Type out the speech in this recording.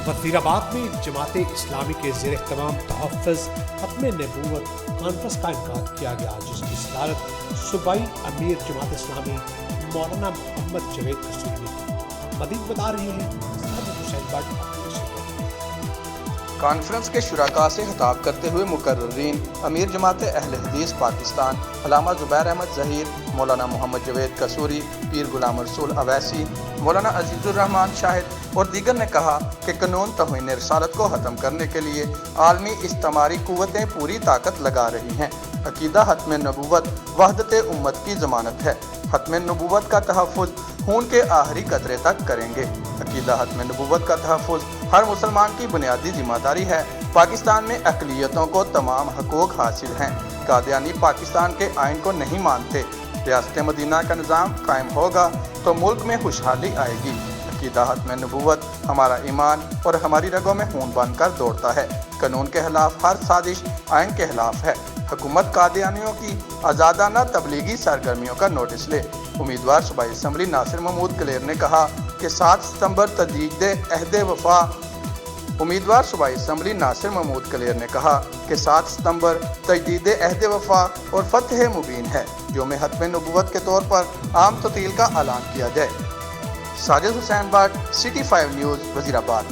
वज़ीराबाद में जमात इस्लामी के ज़ेर एहतमाम तहफ़्फ़ुज़ ख़त्म नबूवत कॉन्फ्रेंस का इनेकाद किया गया, जिसकी सदारत सूबाई अमीर जमात इस्लामी मौलाना मोहम्मद जवेद कसूरी ने की। मज़ीद बता रहे हैं साजिद हुसैन भट्ट। कॉन्फ्रेंस के शुराका से खिताब करते हुए मुकर्ररीन अमीर जमात अहले हदीस पाकिस्तान अल्लामा ज़ुबैर अहमद ज़हीर, मौलाना मोहम्मद जवेद कसूरी, पीर गुलाम रसूल अवैसी, मौलाना अजीज़ुर रहमान शाहिद और दीगर ने कहा कि कानून तौहीन रिसालत को ख़त्म करने के लिए आलमी इज्तिमाई क़ुव्वतें पूरी ताकत लगा रही हैं। अक़ीदा ख़त्म नबूवत वहदत उम्मत की ज़मानत है। ख़त्म नबूवत का तहफ़्फ़ुज़ खून के आखिरी कतरे तक करेंगे। अक़ीदा ख़त्म नबूवत का तहफ़्फ़ुज़ हर मुसलमान की बुनियादी जिम्मेदारी है। पाकिस्तान में अक़लियतों को तमाम हकूक़ हासिल हैं। कादियानी पाकिस्तान के आइन को नहीं मानते। रियासत मदीना का निज़ाम कायम होगा तो मुल्क में खुशहाली आएगी। अक़ीदा ख़त्म नबूवत हमारा ईमान और हमारी रगों में खून बनकर दौड़ता है। कानून के खिलाफ हर साजिश आइन के खिलाफ है। हुकूमत कादियानियों की आज़ादाना तबलीगी सरगर्मियों का नोटिस ले। उम्मीदवार सूबाई असम्बली नासिर महमूद कलेर ने कहा कि 7 सितंबर तजदीद अहद वफा उम्मीदवार सूबाई असम्बली नासिर महमूद कलेर ने कहा कि 7 सितंबर तजदीद अहद वफा और फतह मुबीन है। यौम ख़त्म नबूवत के तौर पर आम ततील का ऐलान किया जाए। Sajid Hussain Bhatt, city 5 news, Wazirabad.